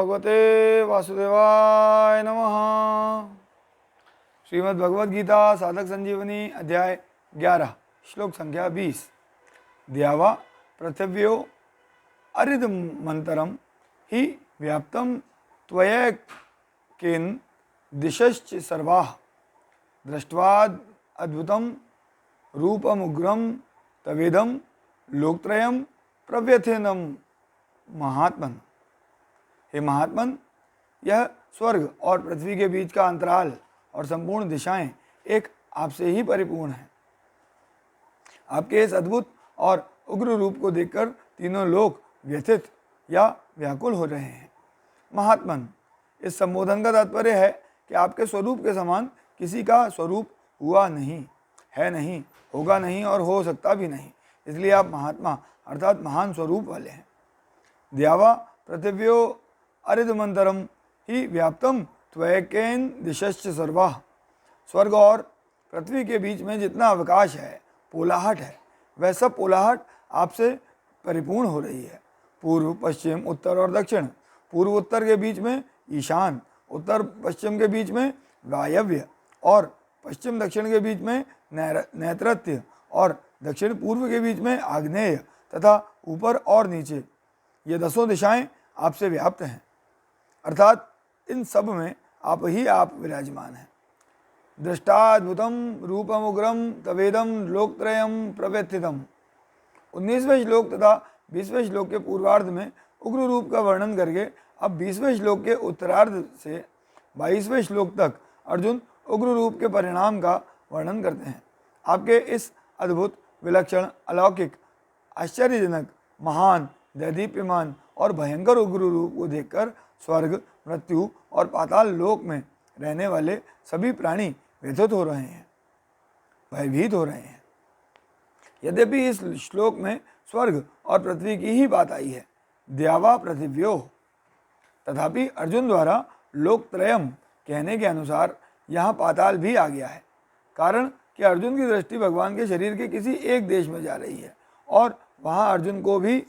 भगवते वासुदेवाय नमः। श्रीमद् भगवद गीता साधक संजीवनी अध्याय 11 श्लोक संख्या 20। द्यावा पृथिव्यो अरिदमन्तरं हि व्याप्तं त्वयैकेन दिशश्च सर्वाः दृष्ट्वाद् अद्भुतं रूपमुग्रं तवेदं लोकत्रयं प्रव्यथितं महात्मन। हे महात्मन, यह स्वर्ग और पृथ्वी के बीच का अंतराल और संपूर्ण दिशाएं एक आपसे ही परिपूर्ण हैं। आपके इस अद्भुत और उग्र रूप को देखकर तीनों लोक व्यथित या व्याकुल हो रहे हैं। महात्मन, इस संबोधन का तात्पर्य है कि आपके स्वरूप के समान किसी का स्वरूप हुआ नहीं, है नहीं, होगा नहीं और हो सकता भी नहीं, इसलिए आप महात्मा अर्थात महान स्वरूप वाले हैं। द्यावा पृथिव्यो अरिदमन्तरं ही व्याप्तं त्वयैकेन दिशश्च सर्वाः। स्वर्ग और पृथ्वी के बीच में जितना अवकाश है, पोलाहट है, वह सब पोलाहट आपसे परिपूर्ण हो रही है। पूर्व पश्चिम उत्तर और दक्षिण, पूर्व उत्तर के बीच में ईशान, उत्तर पश्चिम के बीच में वायव्य और पश्चिम दक्षिण के बीच में नैऋत्य और दक्षिण पूर्व के बीच में आग्नेय तथा ऊपर और नीचे, ये 10 दिशाएं आपसे व्याप्त हैं, अर्थात इन सब में आप ही आप विराजमान हैं। दृष्टाद्भुतम रूपमुग्रम तवेदम लोकत्रयम प्रव्यथितम। 19वें श्लोक तथा 20वें श्लोक के पूर्वार्ध में उग्र रूप का वर्णन करके अब 20वें श्लोक के उत्तरार्ध से 22वें श्लोक तक अर्जुन उग्र रूप के परिणाम का वर्णन करते हैं। आपके इस अद्भुत, विलक्षण, अलौकिक, आश्चर्यजनक, महान, दैदीप्यमान और भयंकर उग्र रूप को देखकर स्वर्ग, मृत्यु और पाताल लोक में रहने वाले सभी प्राणी व्यथित हो रहे हैं, भयभीत हो रहे हैं। यद्यपि इस श्लोक में स्वर्ग और पृथ्वी की ही बात आई है, द्यावा पृथिव्यो, तथापि अर्जुन द्वारा लोकत्रयम कहने के अनुसार यहाँ पाताल भी आ गया है। कारण कि अर्जुन की दृष्टि भगवान के शरीर के किसी एक देश में जा रही है और वहाँ अर्जुन को भी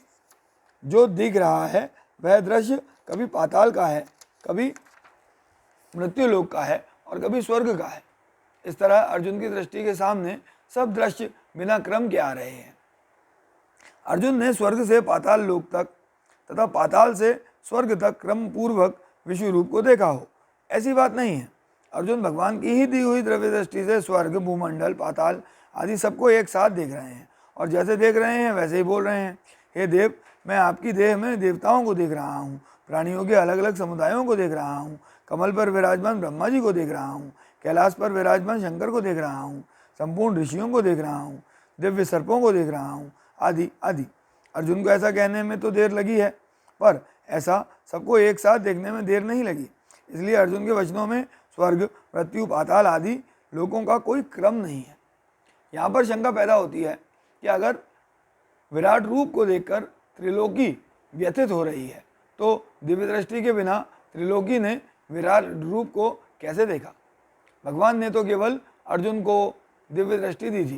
जो दिख रहा है वह दृश्य कभी पाताल का है, कभी मृत्युलोक का है और कभी स्वर्ग का है। इस तरह अर्जुन की दृष्टि के सामने सब दृश्य बिना क्रम के आ रहे हैं। अर्जुन ने स्वर्ग से पाताल लोक तक तथा पाताल से स्वर्ग तक क्रम पूर्वक विश्व रूप को देखा हो, ऐसी बात नहीं है। अर्जुन भगवान की ही दी हुई द्रव्य दृष्टि से स्वर्ग, भूमंडल, पाताल आदि सबको एक साथ देख रहे हैं और जैसे देख रहे हैं वैसे ही बोल रहे हैं। हे देव, मैं आपकी देह में देवताओं को देख रहा हूँ, प्राणियों के अलग अलग समुदायों को देख रहा हूँ, कमल पर विराजमान ब्रह्मा जी को देख रहा हूँ, कैलाश पर विराजमान शंकर को देख रहा हूँ, संपूर्ण ऋषियों को देख रहा हूँ, दिव्य सर्पों को देख रहा हूँ, आदि आदि। अर्जुन को ऐसा कहने में तो देर लगी है, पर ऐसा सबको एक साथ देखने में देर नहीं लगी। इसलिए अर्जुन के वचनों में स्वर्ग, मृत्यु, पाताल आदि लोगों का कोई क्रम नहीं है। यहाँ पर शंका पैदा होती है कि अगर विराट रूप को देखकर त्रिलोकी व्यथित हो रही है तो दिव्य दृष्टि के बिना त्रिलोकी ने विराट रूप को कैसे देखा? भगवान ने तो केवल अर्जुन को दिव्य दृष्टि दी थी।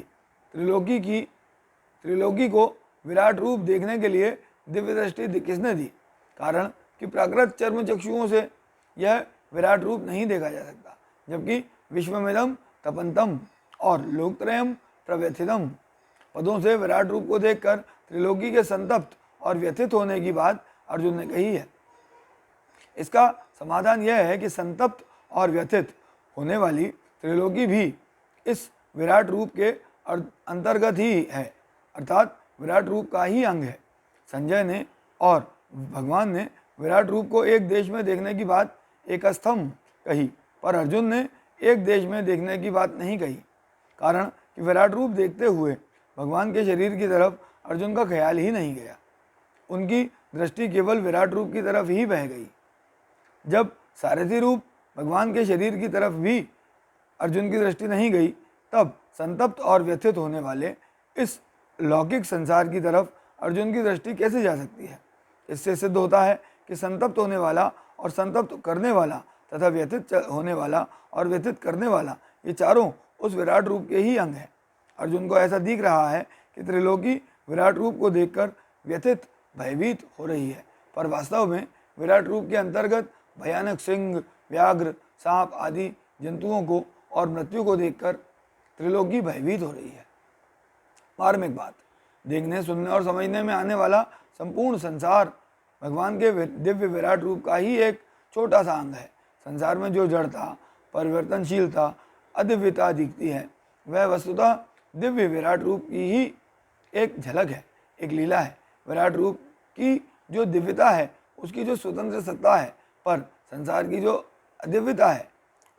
त्रिलोकी को विराट रूप देखने के लिए दिव्य दृष्टि किसने दी? कारण कि प्राकृत चर्म चक्षुओं से यह विराट रूप नहीं देखा जा सकता, जबकि विश्वमिदं तपन्तम और लोकत्रयम प्रव्यथितम पदों से विराट रूप को देखकर त्रिलोकी के संतप्त और व्यथित होने की बात अर्जुन ने कही है। इसका समाधान यह है कि संतप्त और व्यथित होने वाली त्रिलोकी भी इस विराट रूप के अंतर्गत ही है, अर्थात विराट रूप का ही अंग है। संजय ने और भगवान ने विराट रूप को एक देश में देखने की बात एक स्तंभ कही, पर अर्जुन ने एक देश में देखने की बात नहीं कही। कारण कि विराट रूप देखते हुए भगवान के शरीर की तरफ अर्जुन का ख्याल ही नहीं गया, उनकी दृष्टि केवल विराट रूप की तरफ ही बह गई। जब सारथी रूप भगवान के शरीर की तरफ भी अर्जुन की दृष्टि नहीं गई, तब संतप्त और व्यथित होने वाले इस लौकिक संसार की तरफ अर्जुन की दृष्टि कैसे जा सकती है? इससे सिद्ध होता है कि संतप्त होने वाला और संतप्त करने वाला तथा व्यथित होने वाला और व्यथित करने वाला, ये चारों उस विराट रूप के ही अंग हैं। अर्जुन को ऐसा दिख रहा है कि त्रिलोकी विराट रूप को देखकर व्यथित, भयभीत हो रही है, पर वास्तव में विराट रूप के अंतर्गत भयानक सिंह, व्याघ्र, सांप आदि जंतुओं को और मृत्यु को देखकर त्रिलोकी भयभीत हो रही है। मार्मिक बात, देखने, सुनने और समझने में आने वाला संपूर्ण संसार भगवान के दिव्य विराट रूप का ही एक छोटा सा अंग है। संसार में जो जड़ता, परिवर्तनशीलता, अदिव्यता दिखती है, वह वस्तुतः दिव्य विराट रूप की ही एक झलक है, एक लीला है। विराट रूप की जो दिव्यता है, उसकी जो स्वतंत्र सत्ता है, पर संसार की जो अदिव्यता है,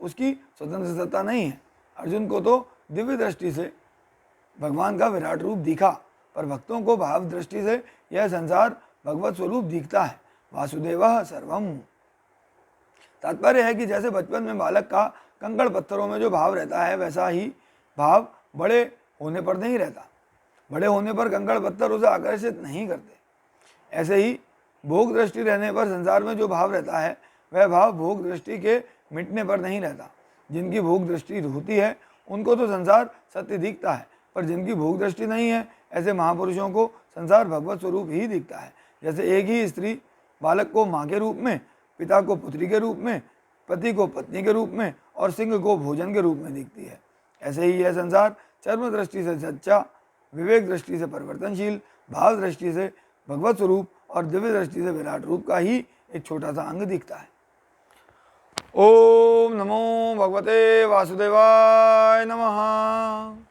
उसकी स्वतंत्र सत्ता नहीं है। अर्जुन को तो दिव्य दृष्टि से भगवान का विराट रूप दिखा, पर भक्तों को भाव दृष्टि से यह संसार भगवत स्वरूप दिखता है। वासुदेवः सर्वम। तात्पर्य है कि जैसे बचपन में बालक का कंकड़ पत्थरों में जो भाव रहता है, वैसा ही भाव बड़े होने पर नहीं रहता। बड़े होने पर कंकड़ पत्थर उसे आकर्षित नहीं करते। ऐसे ही भोग दृष्टि रहने पर संसार में जो भाव रहता है, वह भाव भोग दृष्टि के मिटने पर नहीं रहता। जिनकी भोग दृष्टि होती है, उनको तो संसार सत्य दिखता है, पर जिनकी भोग दृष्टि नहीं है, ऐसे महापुरुषों को संसार भगवत स्वरूप ही दिखता है। जैसे एक ही स्त्री बालक को माँ के रूप में, पिता को पुत्री के रूप में, पति को पत्नी के रूप में और सिंह को भोजन के रूप में दिखती है, ऐसे ही यह संसार चर्म दृष्टि से सच्चा, विवेक दृष्टि से परिवर्तनशील, भाव दृष्टि से भगवत स्वरूप और दिव्य दृष्टि से विराट रूप का ही एक छोटा सा अंग दिखता है। ओम नमो भगवते वासुदेवाय नमः।